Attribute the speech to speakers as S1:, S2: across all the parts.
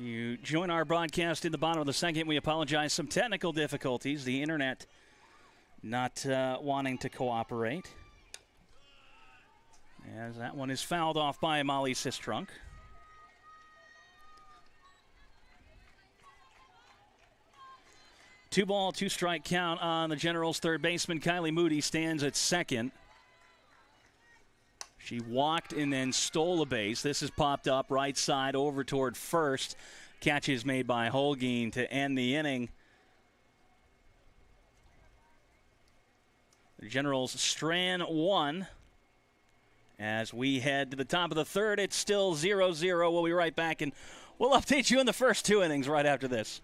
S1: You join our broadcast in the bottom of the second. We apologize. Some technical difficulties. The internet not wanting to cooperate. As that one is fouled off by Molly Sistrunk. Two ball, two strike count on the Generals' third baseman. Kylie Moody stands at second. She walked and then stole a base. This is popped up right side over toward first. Catch is made by Holguin to end the inning. The Generals strand one. As we head to the top of the third, it's still 0-0. We'll be right back, and we'll update you in the first two innings right after this.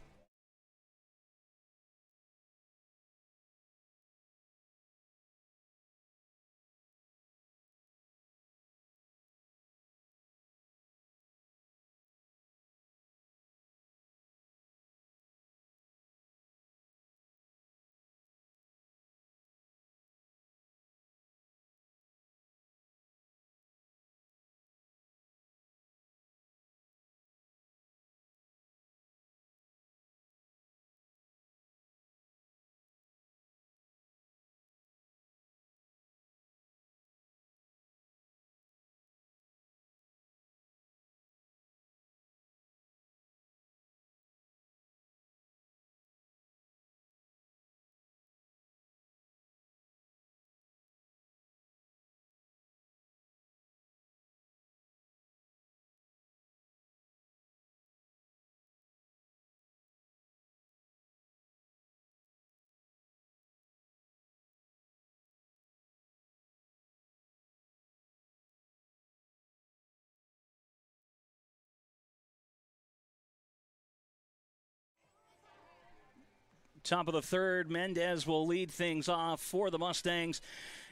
S1: Top of the third, Mendez will lead things off for the Mustangs.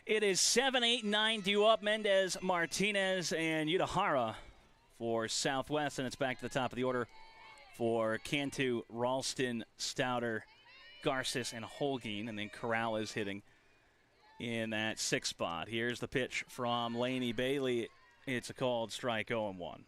S1: It is 7-8-9 due up. Mendez, Martinez, and Udahara for Southwest, and it's back to the top of the order for Cantu, Ralston, Stouter, Garces, and Holguin, and then Corral is hitting in that sixth spot. Here's the pitch from Laney Bailey. It's a called strike 0-1.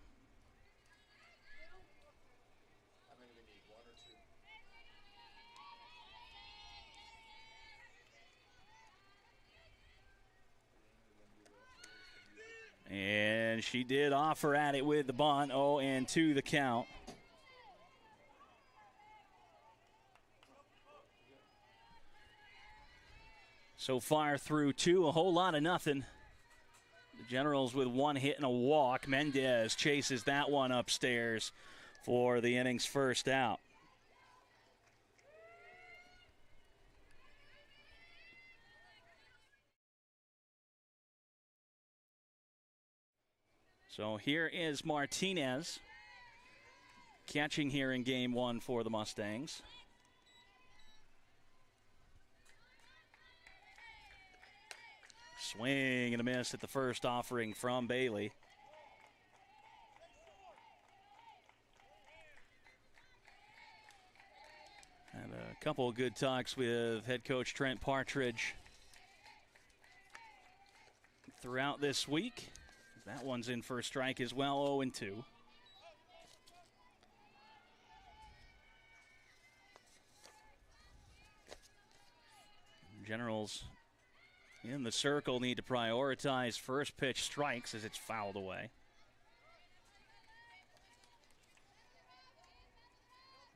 S1: And she did offer at it with the bunt. 0-2 the count. So far through two, a whole lot of nothing. The Generals with one hit and a walk. Mendez chases that one upstairs for the inning's first out. So here is Martinez catching here in game one for the Mustangs. Swing and a miss at the first offering from Bailey. And a couple of good talks with head coach Trent Partridge throughout this week. That one's in for a strike as well, 0-2. Generals in the circle need to prioritize first pitch strikes as it's fouled away.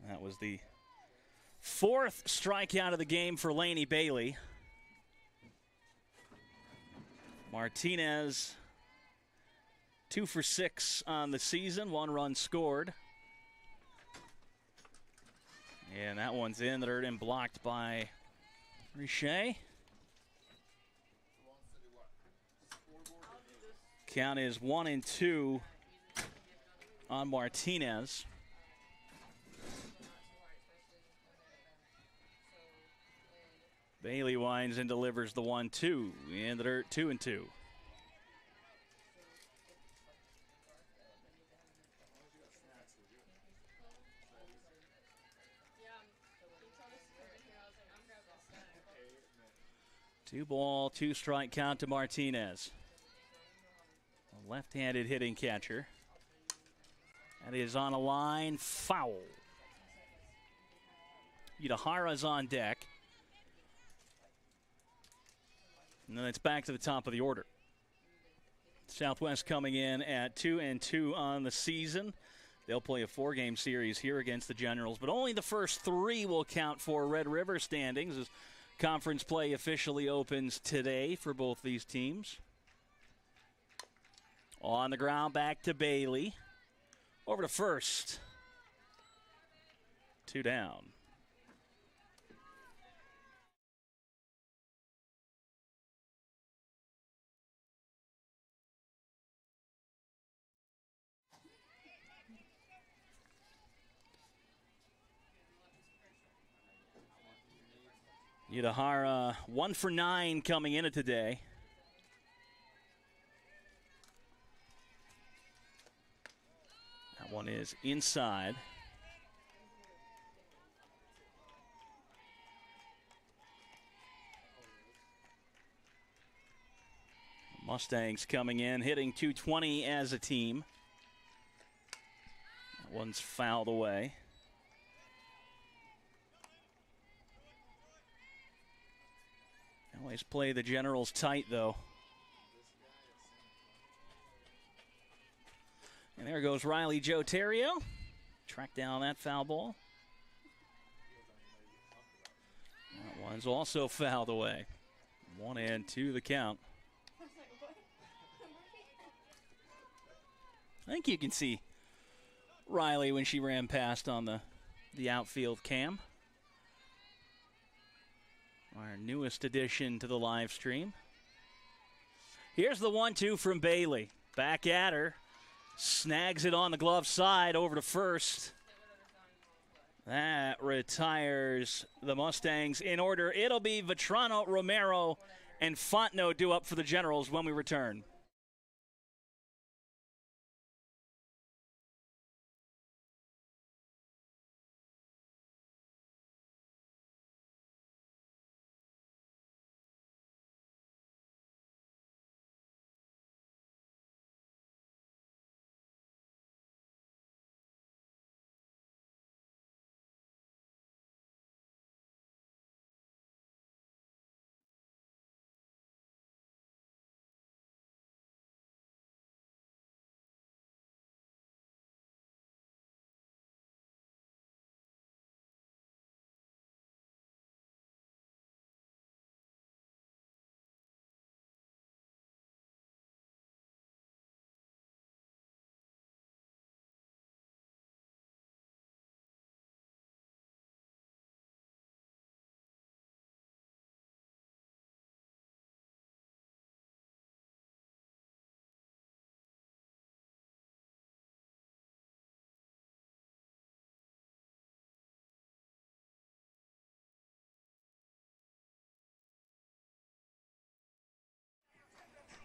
S1: That was the fourth strikeout of the game for Laney Bailey. Martinez 2 for 6 on the season, 1 run scored. And that one's in, third and blocked by Richey. Count is 1-2 on Martinez. Bailey winds and delivers the 1-2 in the dirt, 2-2. Two ball, two strike count to Martinez. A left-handed hitting catcher. That is on a line, foul. Yudahara's on deck. And then it's back to the top of the order. Southwest coming in at 2-2 on the season. They'll play a 4-game series here against the Generals, but only the first 3 will count for Red River standings as conference play officially opens today for both these teams. On the ground, back to Bailey. Over to first. 2 down. Yudahara 1 for 9 coming into today. That one is inside. Mustangs coming in, hitting .220 as a team. That one's fouled away. Always play the Generals tight, though. And there goes Riley Joe Terrio. Track down that foul ball. That one's also fouled away. 1-2 the count. I think you can see Riley when she ran past on the outfield cam. Our newest addition to the live stream. Here's the 1-2 from Bailey. Back at her. Snags it on the glove side over to first. That retires the Mustangs in order. It'll be Vetrano, Romero, and Fontenot due up for the Generals when we return.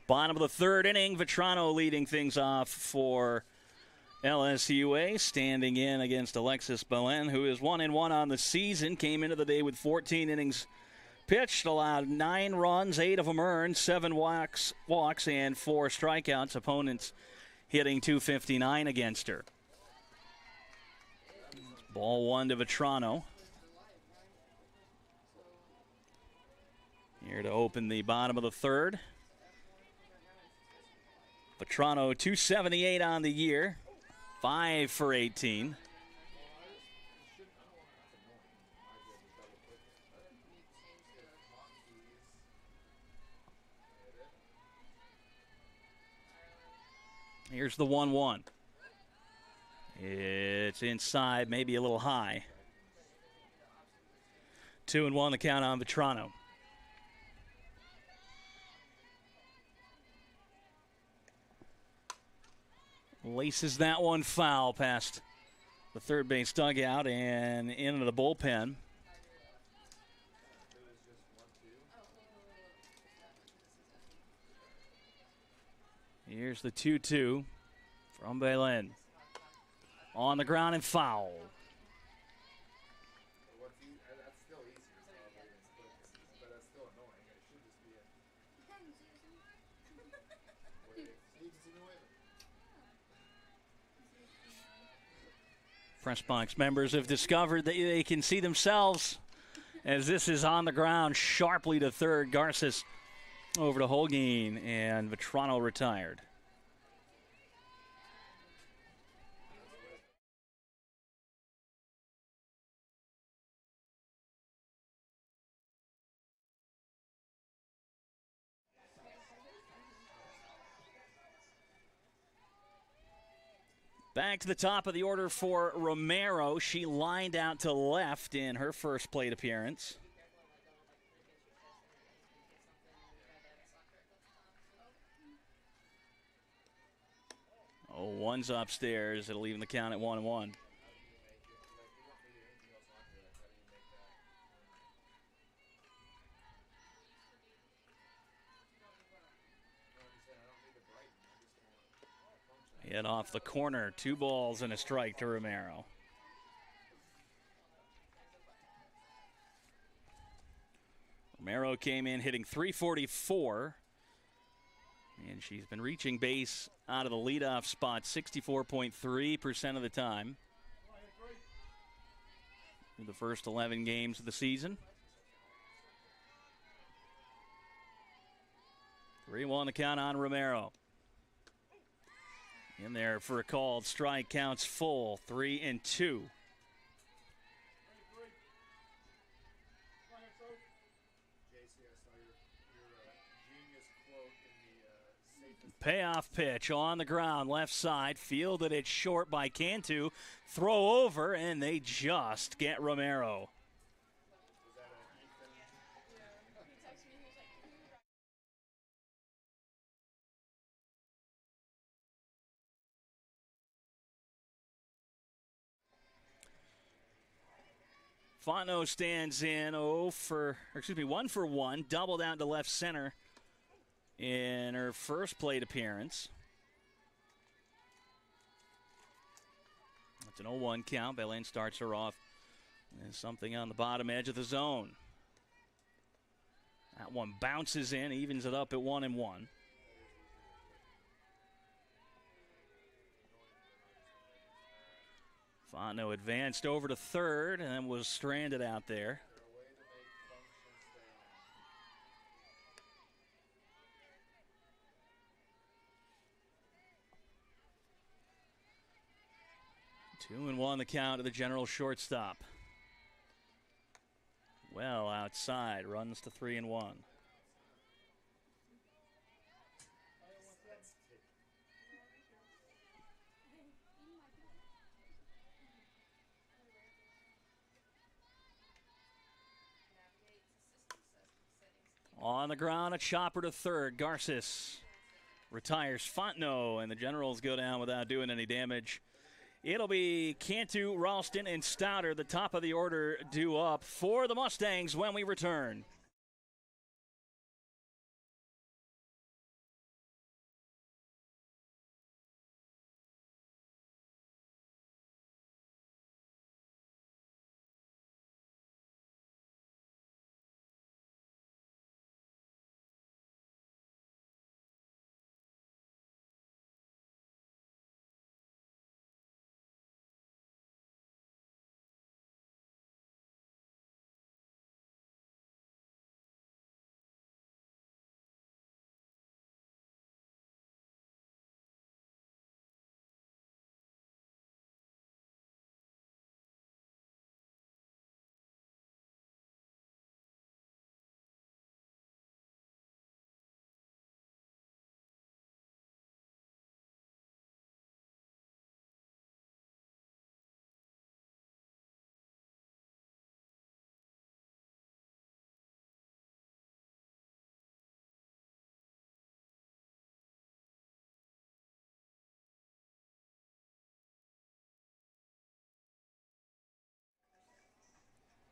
S1: Bottom of the 3rd inning, Vetrano leading things off for LSUA, standing in against Alexis Belen, who is 1-1 on the season. Came into the day with 14 innings pitched, allowed 9 runs, 8 of them earned, 7 walks, and 4 strikeouts. Opponents hitting .259 against her. Ball 1 to Vetrano. Here to open the bottom of the 3rd. Vetrano, .278 on the year, 5 for 18. Here's the 1-1. It's inside, maybe a little high. 2-1 the count on Vetrano. Laces that one foul past the third base dugout and into the bullpen. Here's the 2-2 from Belen. On the ground and foul. Press box members have discovered that they can see themselves as this is on the ground sharply to third. Garces over to Holguin, and Vetrano retired. Back to the top of the order for Romero. She lined out to left in her first plate appearance. Oh, one's upstairs. It'll even the count at 1-1. Hit off the corner. 2 balls and a strike to Romero. Romero came in hitting .344. And she's been reaching base out of the leadoff spot 64.3% of the time through the first 11 games of the season. 3-1 the count on Romero. In there for a called strike, counts full, 3-2. Payoff pitch on the ground, left side, fielded it short by Cantu. Throw over, and they just get Romero. Fontenot stands in 1 for 1, doubled out to left center in her first plate appearance. That's an 0-1 count. Belen starts her off. And something on the bottom edge of the zone. That one bounces in, evens it up at 1-1. Fontenot advanced over to third and then was stranded out there. Two and one the count of the general shortstop. Well outside, runs to 3-1. On the ground, a chopper to third. Garces retires Fontenot, and the Generals go down without doing any damage. It'll be Cantu, Ralston, and Stouter, the top of the order, due up for the Mustangs when we return.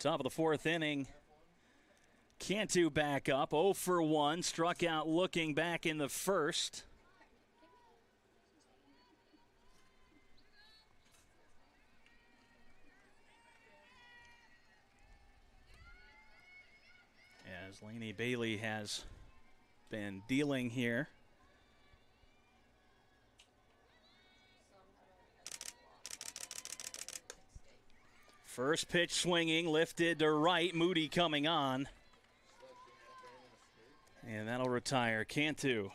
S1: Top of the fourth inning. Cantu back up, 0 for 1, struck out looking back in the first. As Lainey Bailey has been dealing here. First pitch swinging, lifted to right. Moody coming on. And that'll retire. Cantu.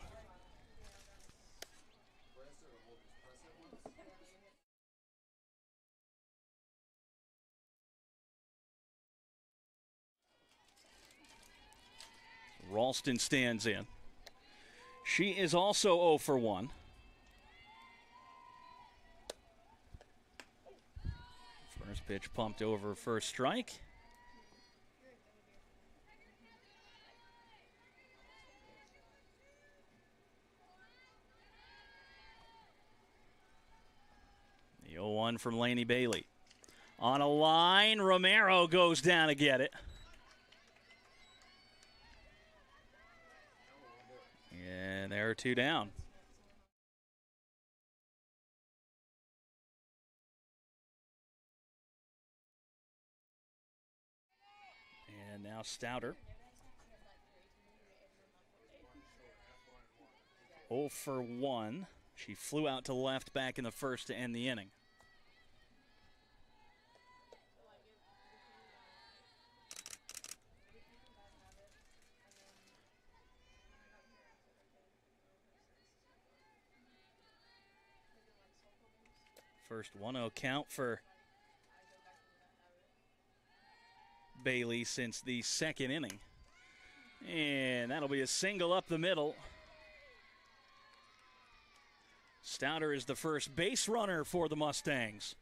S1: Ralston stands in. She is also 0 for 1. First pitch pumped over first strike. The 0-1 from Laney Bailey. On a line, Romero goes down to get it. And there are 2 down. And now Stouter. 0 for 1. She flew out to left back in the first to end the inning. First 1-0 count for Bailey since the second inning. And that'll be a single up the middle. Stouter is the first base runner for the Mustangs.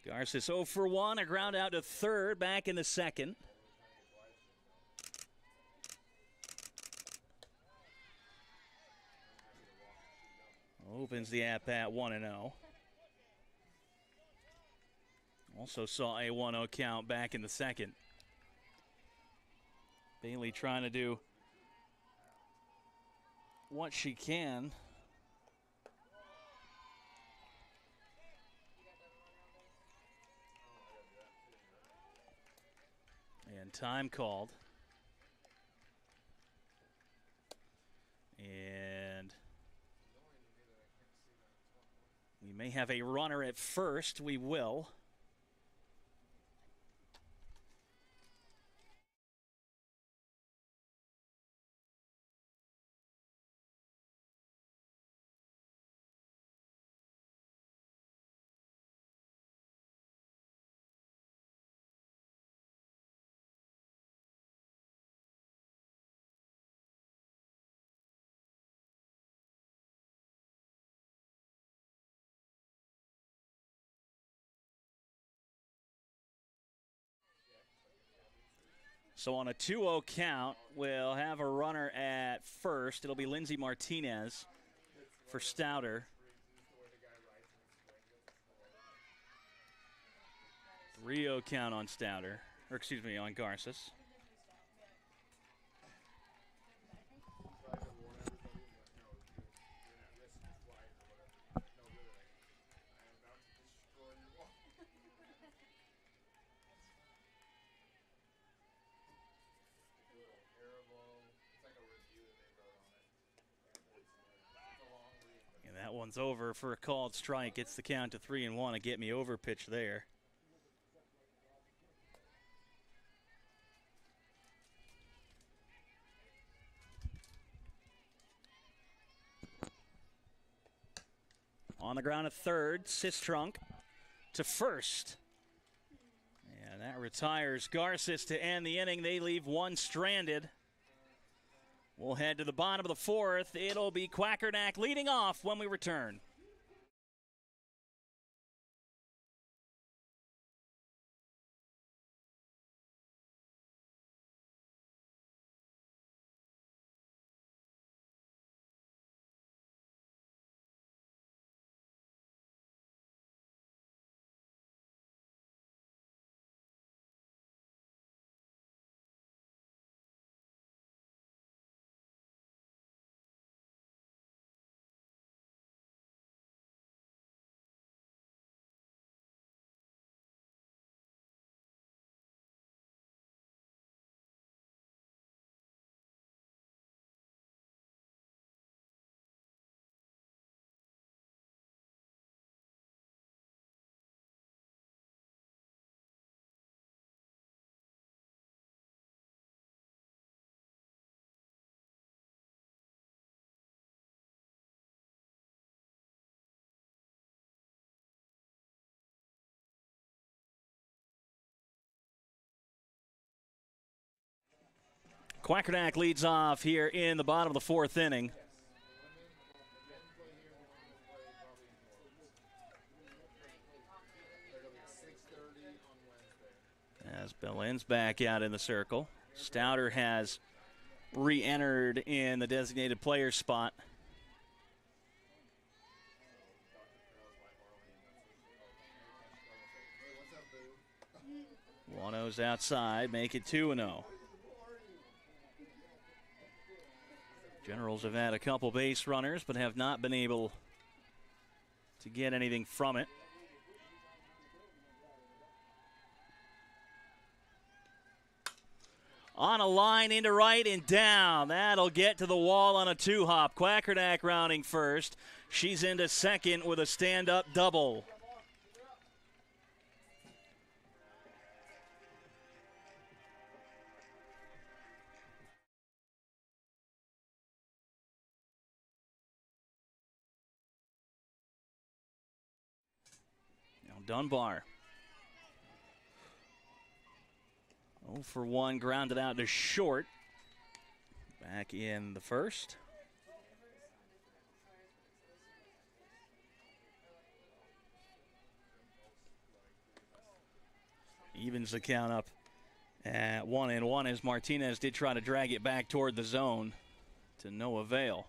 S1: Garces 0 for 1, a ground out to third, back in the second. Opens the at-bat 1-0. Also saw a 1-0 count back in the second. Bailey trying to do what she can. And time called. And we may have a runner at first. We will. So on a 2-0 count, we'll have a runner at first. It'll be Lindsay Martinez for Stouter. 3-0 count on Stouter, or excuse me, on Garces. That one's over for a called strike. Gets the count to 3-1. A get me over pitch there. On the ground at third, Sistrunk to first. And that retires Garces to end the inning. They leave one stranded. We'll head to the bottom of the fourth. It'll be Quackernack leading off when we return. Quackernack leads off here in the bottom of the fourth inning. As Belen's back out in the circle. Stouter has re-entered in the designated player spot. Wano's outside, make it 2-0. Generals have had a couple base runners, but have not been able to get anything from it. On a line into right and down. That'll get to the wall on a two-hop. Quackernack rounding first. She's into second with a stand-up double. Now Dunbar. 0 for 1, grounded out to short. Back in the first. Evens the count up at 1-1 as Martinez did try to drag it back toward the zone to no avail.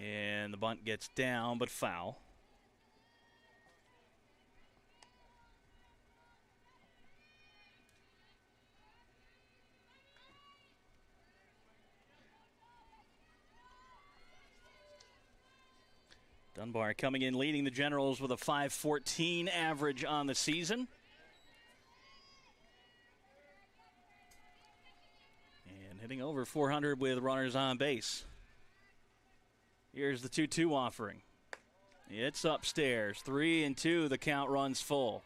S1: And the bunt gets down, but foul. Dunbar coming in leading the Generals with a .514 average on the season. And hitting over 400 with runners on base. Here's the 2-2 offering. It's upstairs. 3-2, the count runs full.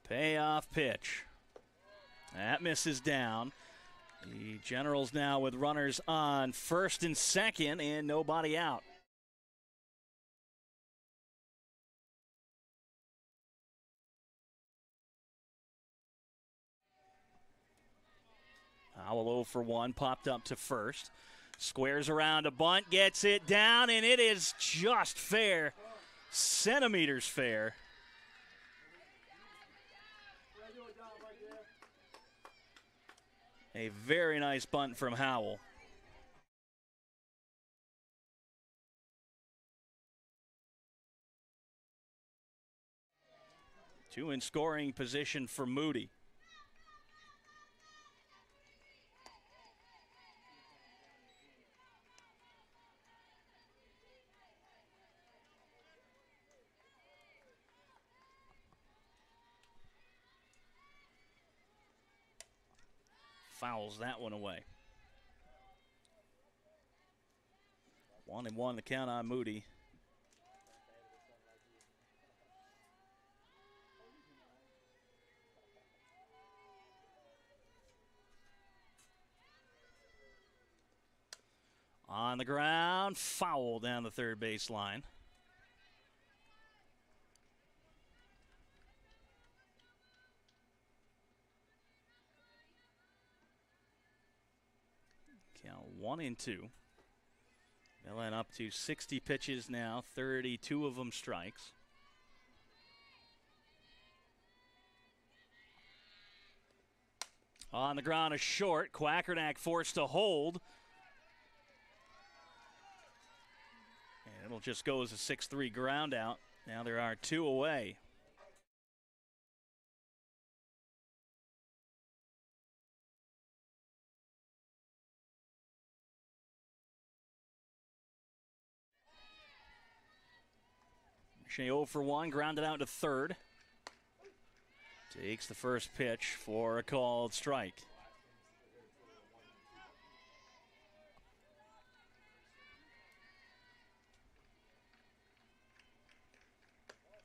S1: Payoff pitch. That misses down. The Generals now with runners on first and second and nobody out. Howell 0 for 1, popped up to first. Squares around a bunt, gets it down, and it is just fair. Centimeters fair. A very nice bunt from Howell. Two in scoring position for Moody. Fouls that one away. 1-1 the count on Moody. On the ground, foul down the third base line. Count 1-2. Belen up to 60 pitches now, 32 of them strikes. On the ground, a short. Quackernack forced to hold. And it'll just go as a 6-3 ground out. Now there are two away. Shea 0 for 1, grounded out to third. Takes the first pitch for a called strike.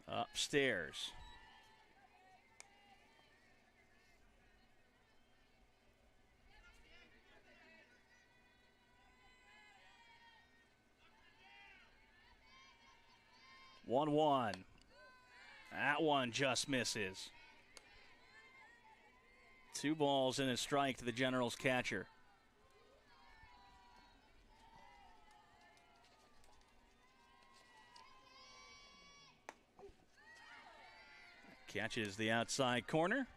S1: Upstairs. 1-1. That one just misses. 2 balls and a strike to the Generals catcher. Catches the outside corner.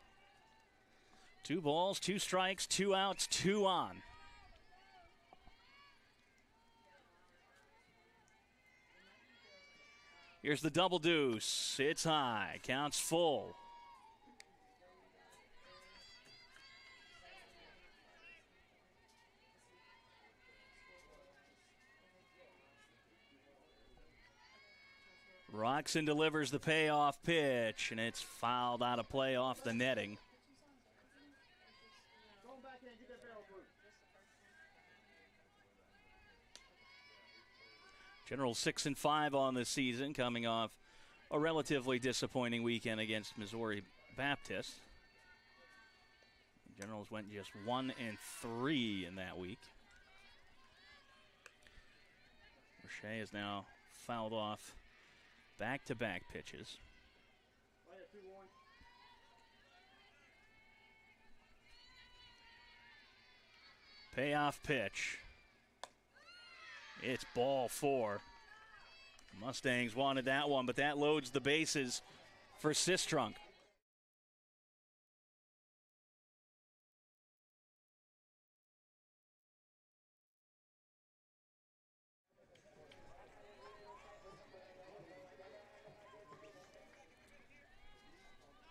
S1: 2 balls, 2 strikes, 2 outs, 2 on. Here's the double deuce. It's high. Counts full. Roxon delivers the payoff pitch, and it's fouled out of play off the netting. Generals 6-5 on the season, coming off a relatively disappointing weekend against Missouri Baptist. The Generals went just 1-3 in that week. Roche is now fouled off back-to-back pitches. Payoff pitch. It's ball 4. Mustangs wanted that one, but that loads the bases for Sistrunk.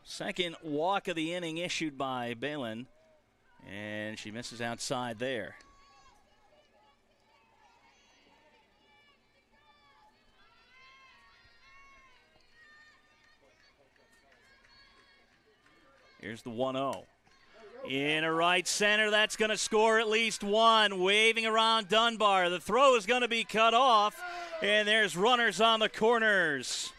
S1: Second walk of the inning issued by Balin, and she misses outside there. Here's the 1-0. In a right center, that's going to score at least 1. Waving around Dunbar. The throw is going to be cut off, and there's runners on the corners.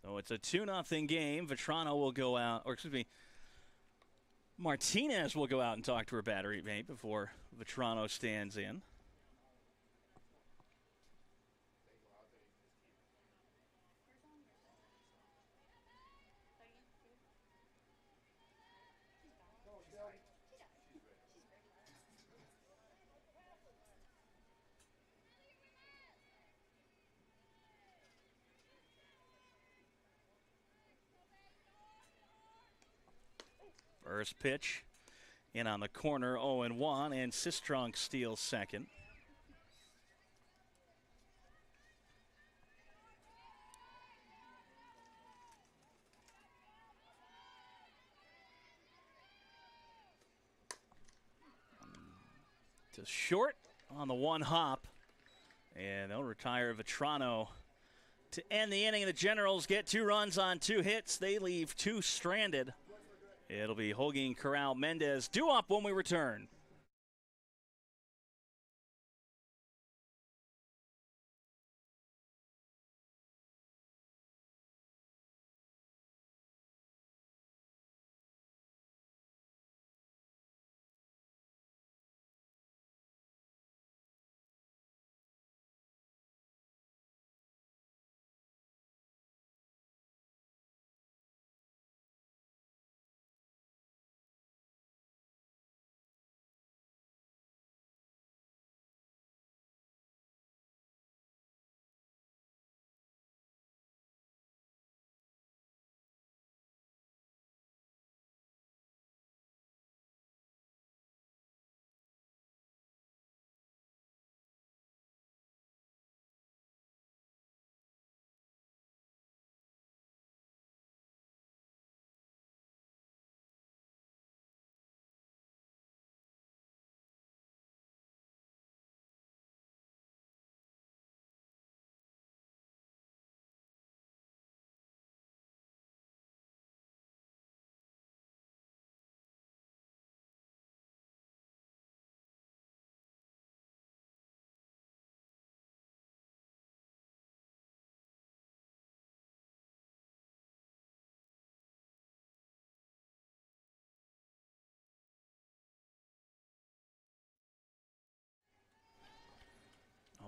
S1: So it's a 2-0 game. Vetrano will go out, or excuse me, Martinez will go out and talk to her battery mate before Vetrano stands in. First pitch in on the corner, 0-1, and Sistrunk steals second. To short on the 1 hop, and they'll retire Vetrano to end the inning. The Generals get 2 runs on 2 hits. They leave 2 stranded. It'll be Hoagie, Corral, Mendez due up when we return.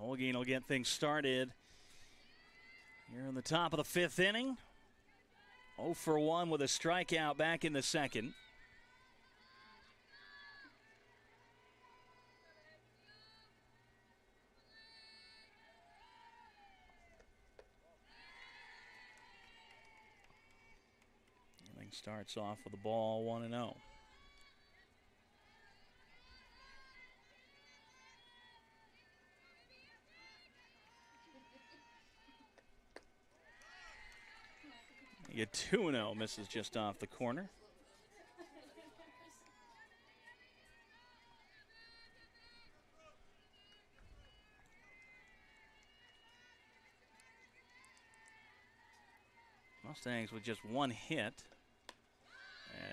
S1: Holguin will get things started here in the top of the fifth inning. 0 for 1 with a strikeout back in the second. Inning starts off with the ball 1-0. You get 2-0, misses just off the corner. Mustangs with just one hit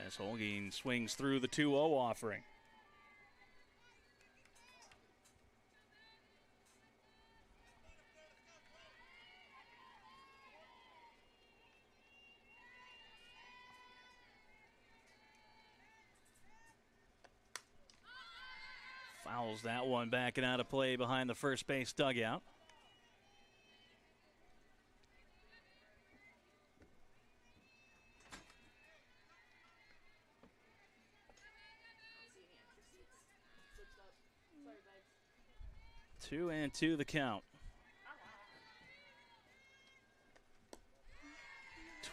S1: as Holguin swings through the 2-0 offering. Fouls that one back and out of play behind the first base dugout. Two and two the count.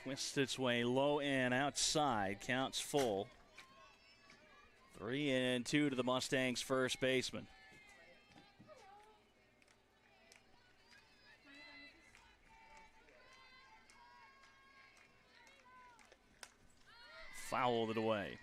S1: Twists its way low and outside. Counts full. 3-2 to the Mustangs' first baseman. Fouled it away.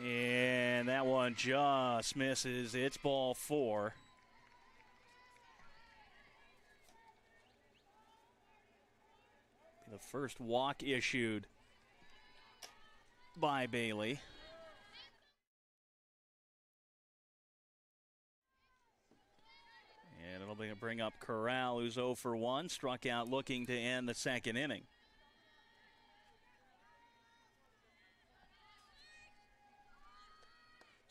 S1: And that one just misses. It's ball 4. The first walk issued by Bailey. And it'll bring up Corral, who's 0 for 1, struck out looking to end the second inning.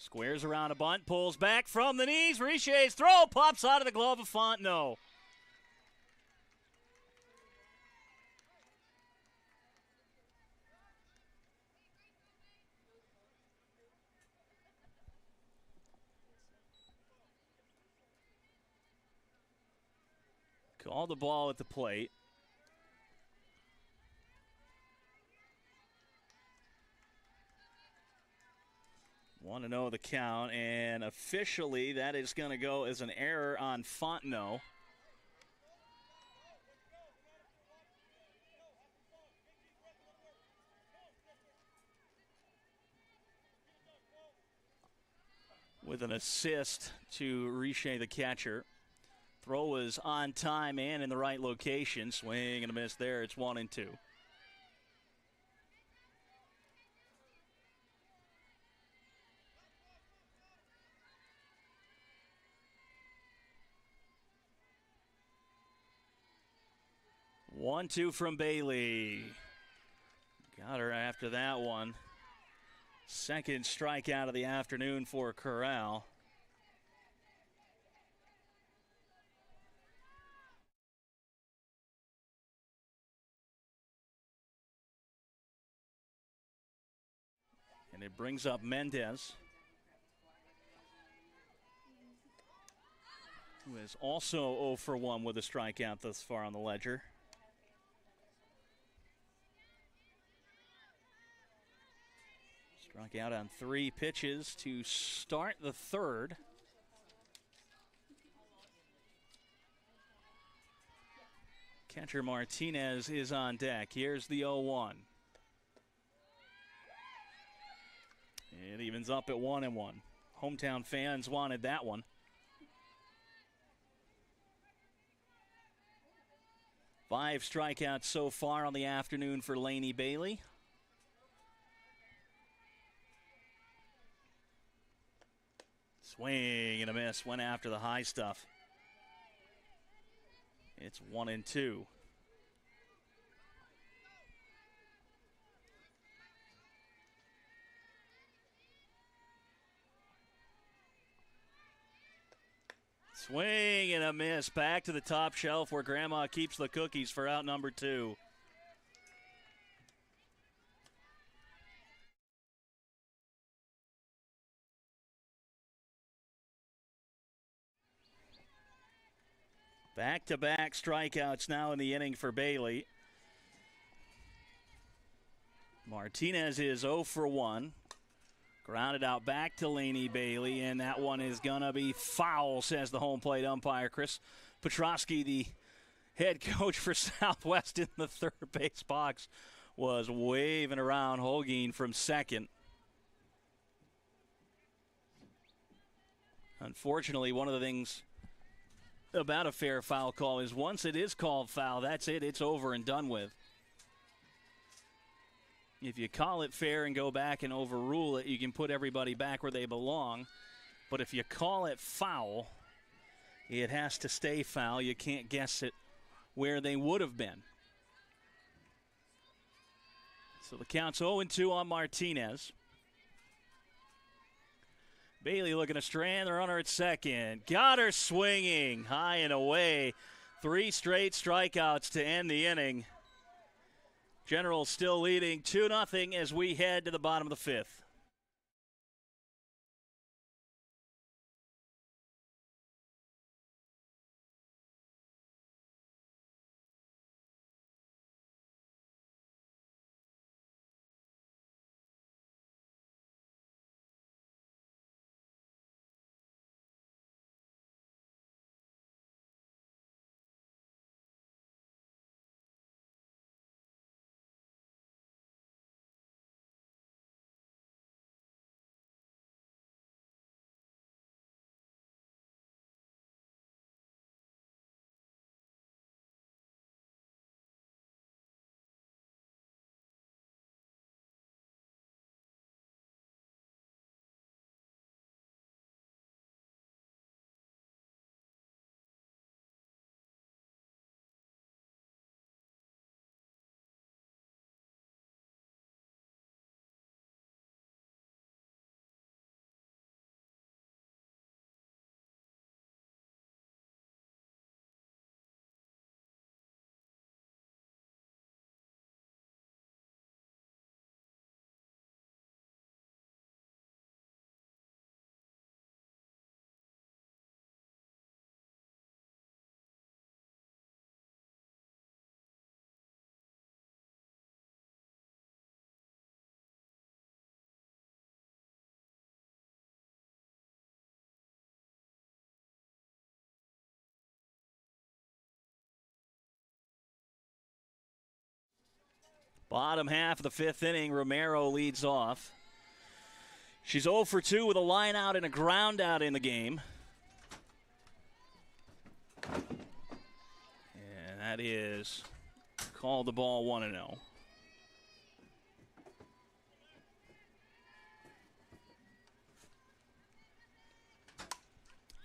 S1: Squares around a bunt, pulls back from the knees. Richet's throw pops out of the glove of Fontenot. Call the ball at the plate. Want to know the count, and officially that is going to go as an error on Fontenot. With an assist to Richet, the catcher. Throw was on time and in the right location. Swing and a miss there. It's 1-2. One, two from Bailey. Got her after that one. Second strikeout of the afternoon for Corral. And it brings up Mendez, who is also 0 for 1 with a strikeout thus far on the ledger. Struck out on 3 pitches to start the third. Catcher Martinez is on deck. Here's the 0-1. It evens up at 1-1. Hometown fans wanted that one. Five strikeouts so far on the afternoon for Laney Bailey. Swing and a miss. Went after the high stuff. It's 1-2. Swing and a miss. Back to the top shelf where Grandma keeps the cookies for out number 2. Back-to-back strikeouts now in the inning for Bailey. Martinez is 0 for 1. Grounded out back to Laney Bailey, and that one is going to be foul, says the home plate umpire. Chris Petrosky, the head coach for Southwest in the third base box, was waving around Holguin from second. Unfortunately, one of the things about a fair foul call is once it is called foul, that's it. It's over and done with. If you call it fair and go back and overrule it, you can put everybody back where they belong. But if you call it foul, it has to stay foul. You can't guess it where they would have been. So the count's 0-2 on Martinez. Bailey looking to strand the runner at second. Got her swinging high and away. 3 straight strikeouts to end the inning. General still leading 2-0 as we head to the bottom of the 5th. Bottom half of the 5th inning, Romero leads off. She's 0 for 2 with a line out and a ground out in the game. And that is called the ball 1-0.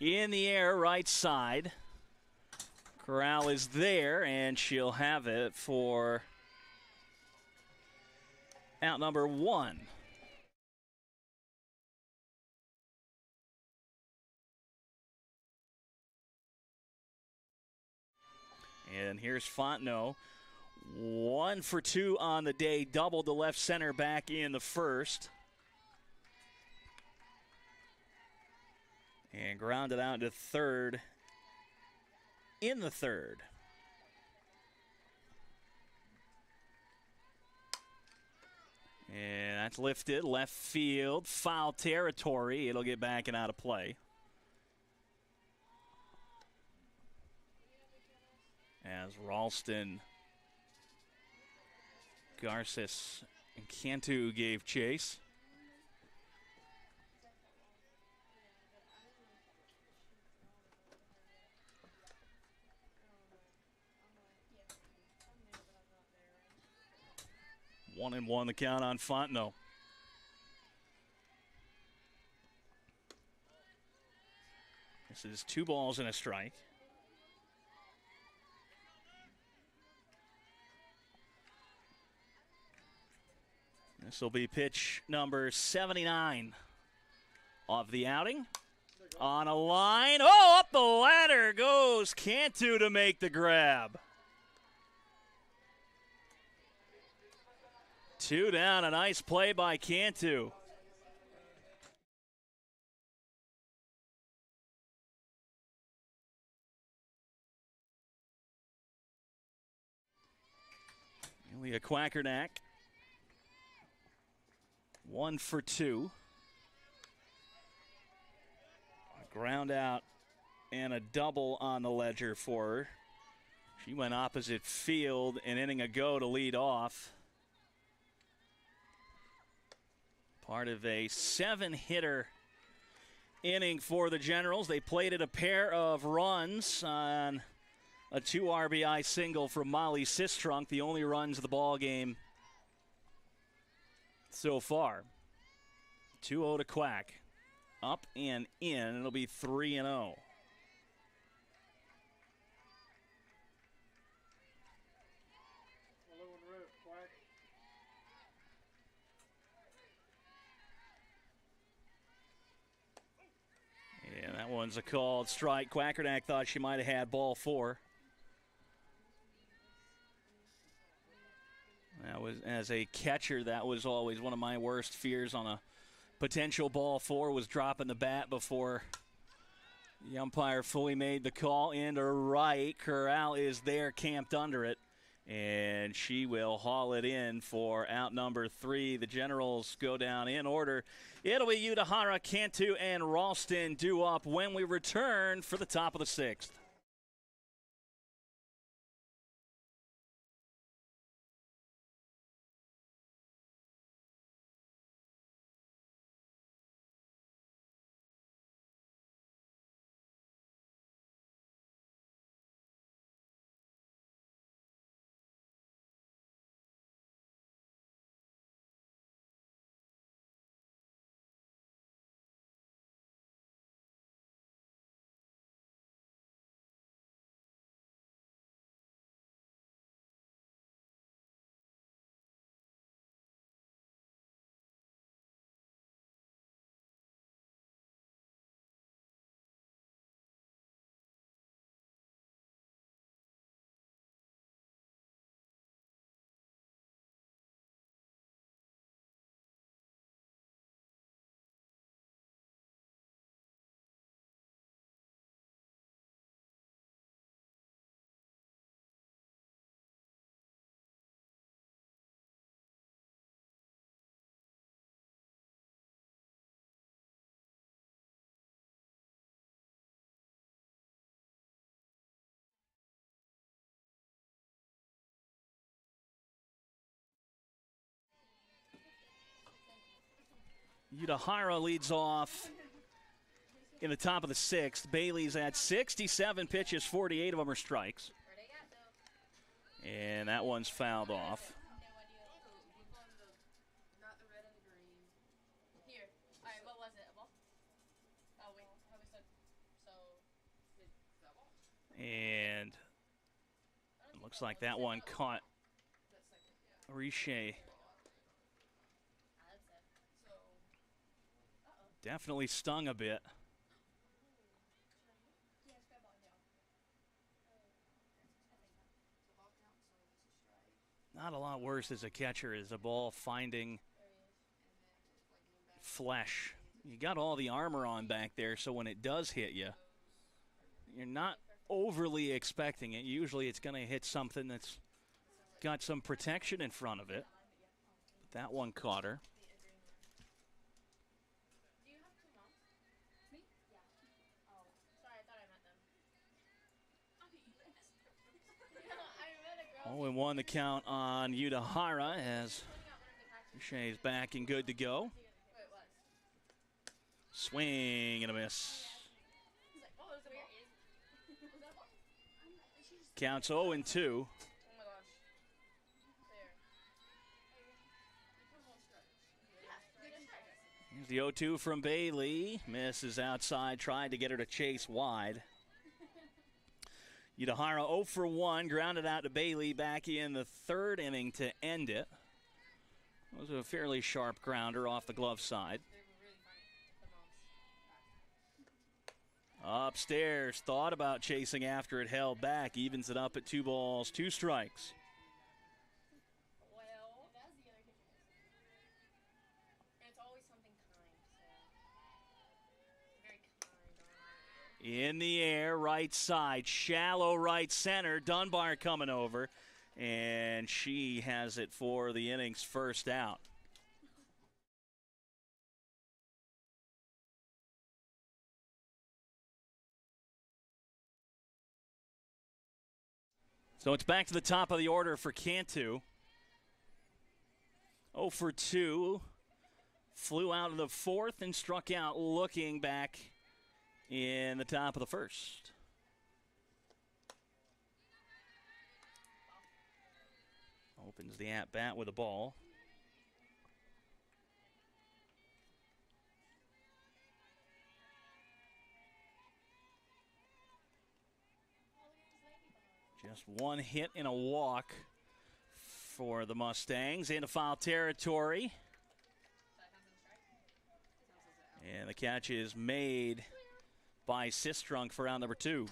S1: In the air, right side. Corral is there, and she'll have it for out number 1. And here's Fontenot. 1 for 2 on the day. Doubled the left center back in the first. And grounded out to third in the third. And that's lifted, left field, foul territory. It'll get back and out of play. As Ralston, Garces, and Cantu gave chase. One and one the count on Fontenot. This is 2 balls and a strike. This will be pitch number 79 of the outing. On a line. Oh, up the ladder goes Cantu to make the grab. 2 down. A nice play by Cantu. Ilya Quackernack. 1 for 2. A ground out and a double on the ledger for her. She went opposite field an inning ago to lead off. Part of a 7-hitter inning for the Generals. They plated a pair of runs on a 2 RBI single from Molly Sistrunk, the only runs of the ball game so far. 2-0 to Quack. Up and in. It'll be 3-0. Yeah, that one's a called strike. Quackernack thought she might have had ball 4. That was, as a catcher, that was always one of my worst fears on a potential ball 4, was dropping the bat before the umpire fully made the call. Into right, Corral is there, camped under it, and she will haul it in for out number 3. The Generals go down in order. It'll be Utahara, Cantu, and Ralston due up when we return for the top of the 6th. Utahara leads off in the top of the 6th. Bailey's at 67 pitches, 48 of them are strikes. And that one's fouled off. And it looks like that one caught Riche. Definitely stung a bit. Not a lot worse as a catcher is a ball finding flesh. You got all the armor on back there, so when it does hit you, you're not overly expecting it. Usually it's going to hit something that's got some protection in front of it. But that one caught her. Oh, and 1 the count on Utahara as Shay's back and good to go. Swing and a miss. Counts 0-2. The 0-2 from Bailey. Misses outside, tried to get her to chase wide. Udahara 0 for 1, grounded out to Bailey back in the third inning to end it. It was a fairly sharp grounder off the glove side. Upstairs, thought about chasing after it, held back, evens it up at 2 balls, 2 strikes. In the air, right side, shallow right center. Dunbar coming over, and she has it for the inning's first out. So it's back to the top of the order for Cantu. 0 for 2. Flew out of the fourth and struck out looking back in the top of the first. Opens the at-bat with a ball. Just one hit and a walk for the Mustangs into foul territory. And the catch is made by Sistrunk for round number 2.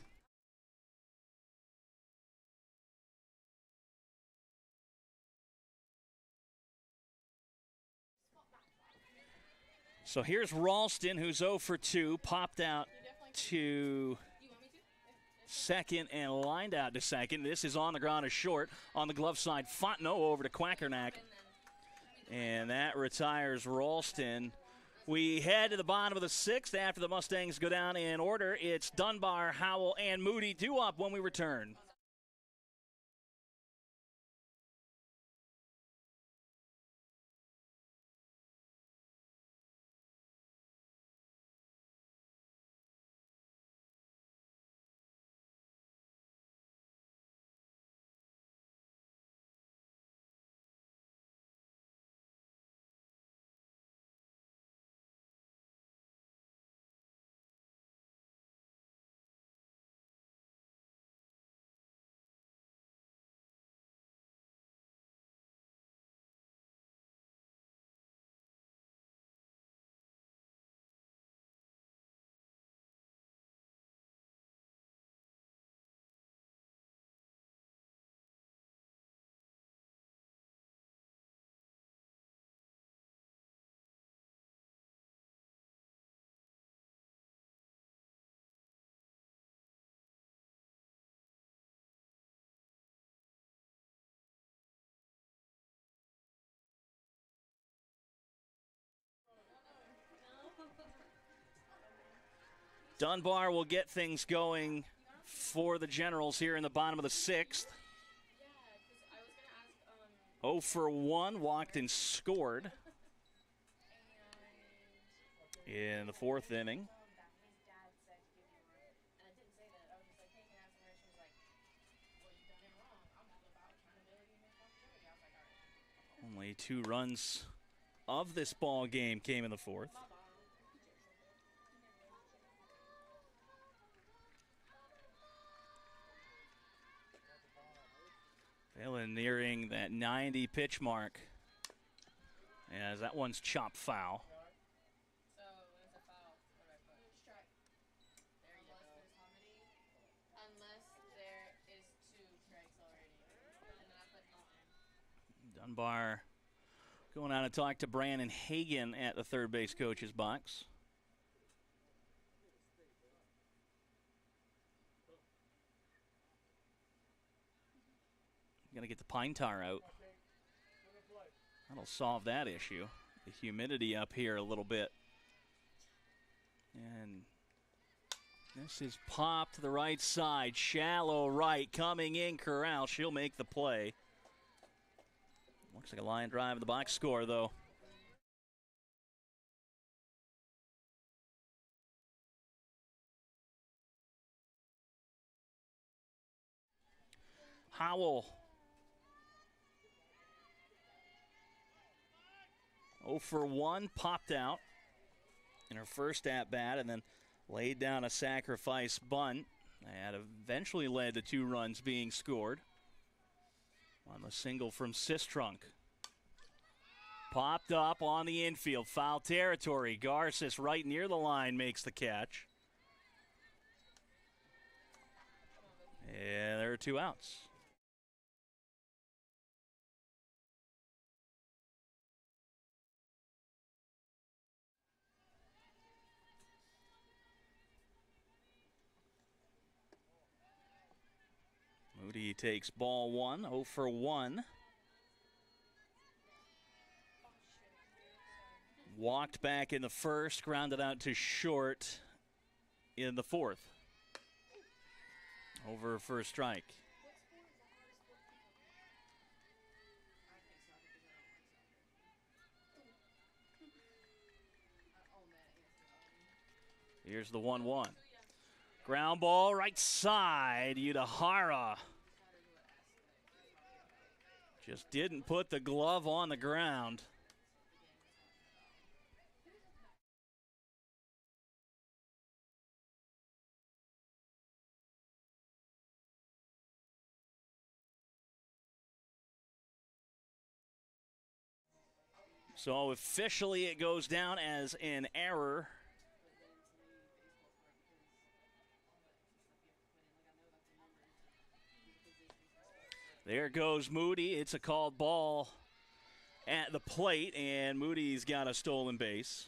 S1: So here's Ralston, who's 0 for 2, popped out to second and lined out to second. This is on the ground, is short. On the glove side, Fontenot over to Quackernack. And that retires Ralston. We head to the bottom of the 6th after the Mustangs go down in order. It's Dunbar, Howell, and Moody due up when we return. Dunbar will get things going for the Generals here in the bottom of the 6th. 0 for 1, walked and scored in the 4th inning. Only 2 runs of this ball game came in the 4th. Phelan nearing that 90 pitch mark as that one's chopped foul. Dunbar going out to talk to Brandon Hagan at the third base coach's box. Going to get the pine tar out. That'll solve that issue. The humidity up here a little bit. And this is popped to the right side. Shallow right. Coming in, Corral. She'll make the play. Looks like a line drive in the box score, though. Howell. 0 for 1, popped out. in her first at-bat and then laid down a sacrifice bunt that eventually led to 2 runs being scored on the single from Sistrunk. Popped up on the infield, foul territory. Garces right near the line makes the catch. And there are 2 outs. Moody takes ball 1, 0 for 1. Walked back in the first, grounded out to short in the fourth. Over for a strike. Here's the 1-1. Ground ball right side, Udahara. Just didn't put the glove on the ground. So officially it goes down as an error. There goes Moody. It's a called ball at the plate, and Moody's got a stolen base.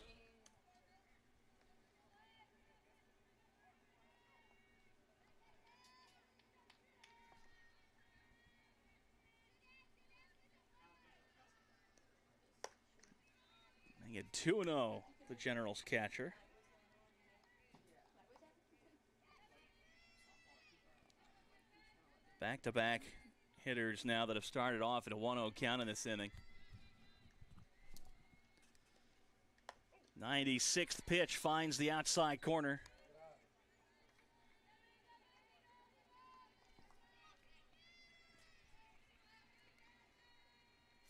S1: They get 2-0, the Generals catcher. Back-to-back hitters now that have started off at a 1-0 count in this inning. 96th pitch finds the outside corner.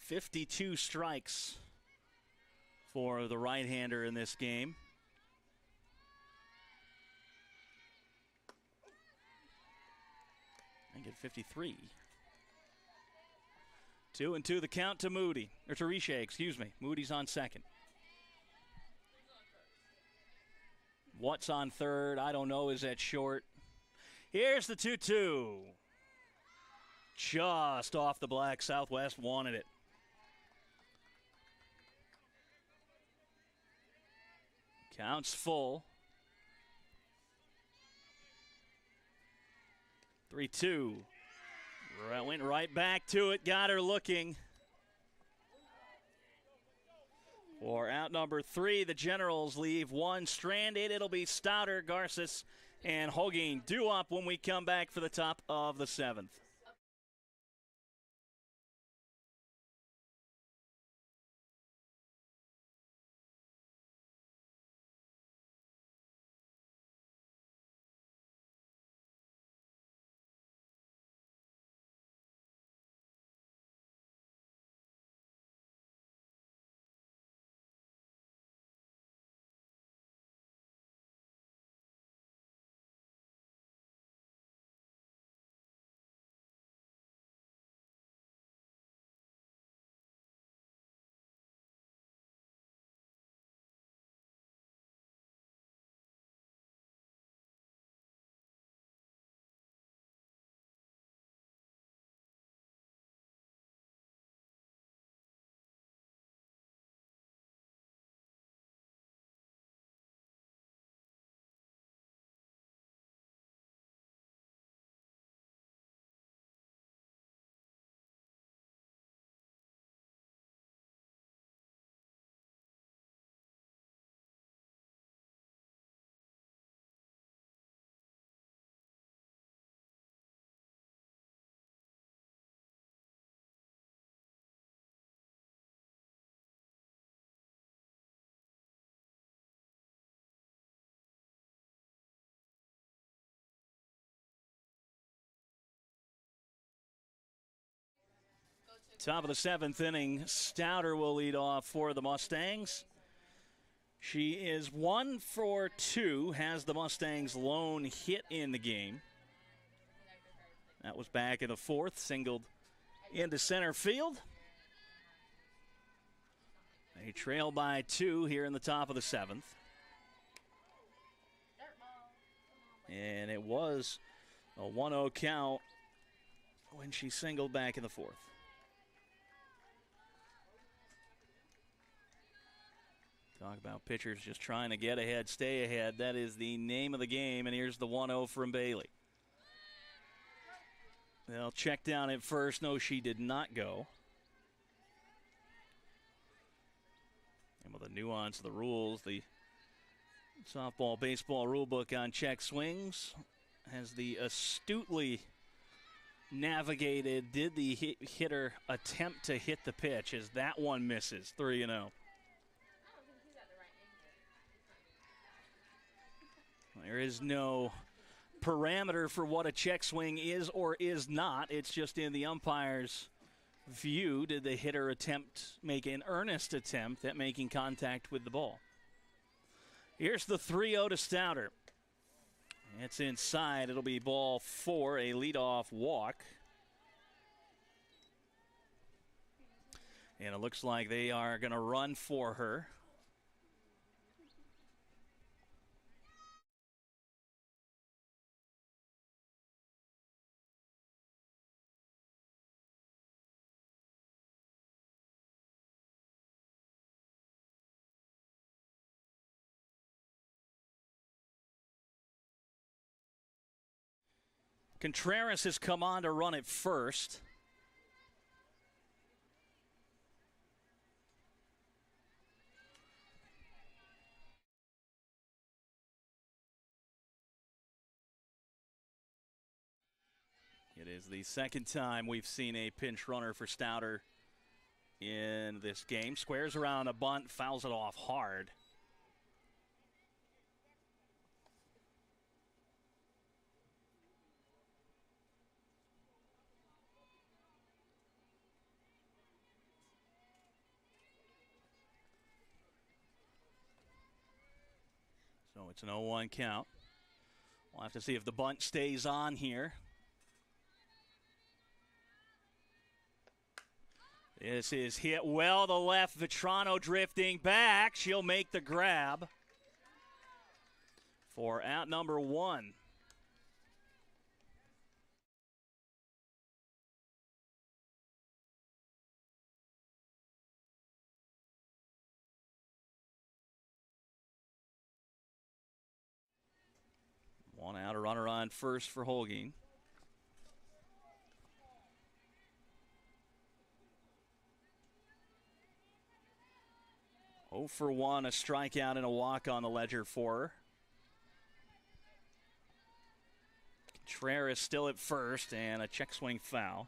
S1: .52 strikes for the right-hander in this game. I get 53. 2-2 the count to Moody, or to Riche, excuse me. Moody's on second. What's on third? I don't know. Is that short? Here's the 2-2. Just off the black. Southwest wanted it. Counts full. 3-2. Went right back to it. Got her looking. For out number 3, the Generals leave 1 stranded. It'll be Stouter, Garces, and Hogging due up when we come back for the top of the 7th. Top of the 7th inning, Stouter will lead off for the Mustangs. She is 1 for 2, has the Mustangs' lone hit in the game. That was back in the fourth, singled into center field. They trail by 2 here in the top of the seventh. And it was a 1-0 count when she singled back in the fourth. Talk about pitchers just trying to get ahead, stay ahead. That is the name of the game, and here's the 1-0 from Bailey. They'll check down at first. No, she did not go. And with the nuance of the rules, the softball, baseball rule book on check swings has the astutely navigated, did the hitter attempt to hit the pitch as that one misses, 3-0. There is no parameter for what a check swing is or is not. It's just in the umpire's view, did the hitter make an earnest attempt at making contact with the ball. Here's the 3-0 to Stouter. It's inside. It'll be ball 4, a leadoff walk. And it looks like they are going to run for her. Contreras has come on to run it first. It is the second time we've seen a pinch runner for Stouter in this game. Squares around a bunt, fouls it off hard. So it's an 0-1 count. We'll have to see if the bunt stays on here. This is hit well to left. Vitrano drifting back. She'll make the grab for out number 1. One out, a runner on first for Holguin. Oh for 1, a strikeout and a walk on the ledger for her. Contreras still at first, and a check swing foul.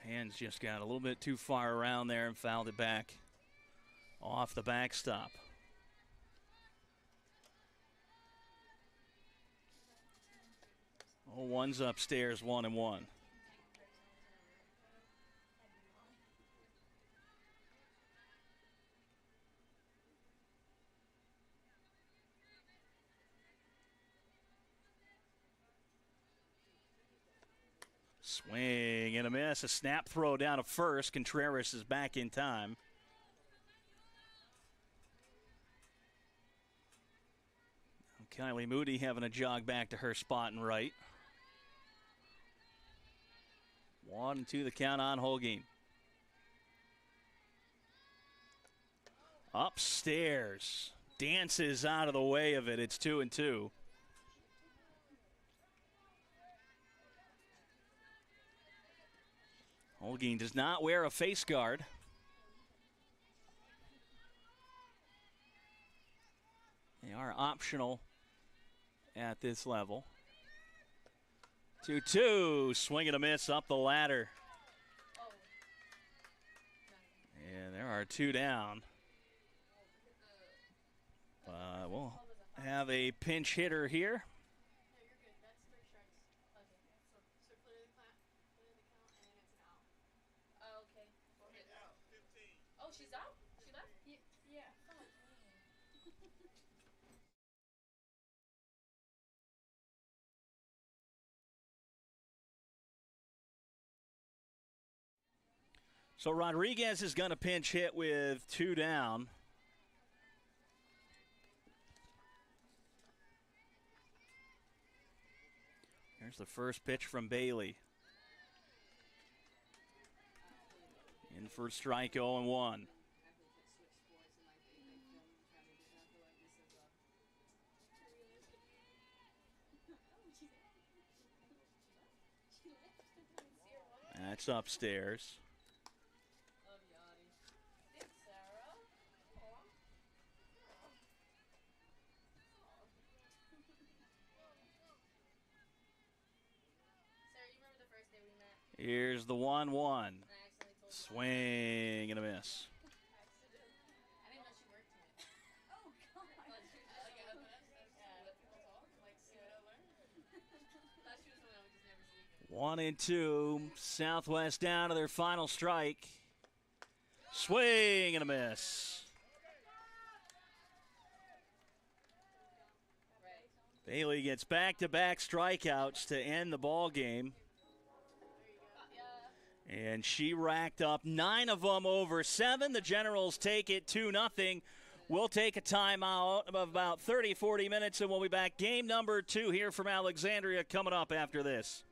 S1: Hands just got a little bit too far around there and fouled it back off the backstop. Oh, 1's upstairs, 1-1. Swing and a miss. A snap throw down to first. Contreras is back in time. Kylie Moody having a jog back to her spot and right. 1-2 the count on Holguin. Upstairs. Dances out of the way of it. It's 2-2. Holguin does not wear a face guard. They are optional at this level. 2-2, swing and a miss up the ladder. And there are 2 down. We'll have a pinch hitter here.
S2: she's up? She left?
S3: Yeah.
S1: So Rodriguez is going to pinch hit with 2 down. Here's the first pitch from Bailey. In for strike 0-1. That's upstairs. Here's the 1-1. Swing and a miss.
S2: I didn't know she worked here.
S3: Oh, God.
S1: One and two. Southwest down to their final strike. Swing and a miss. Bailey gets back-to-back strikeouts to end the ball game. And she racked up 9 of them over 7. The Generals take it 2-0. We'll take a timeout of about 30, 40 minutes, and we'll be back. Game number 2 here from Alexandria coming up after this.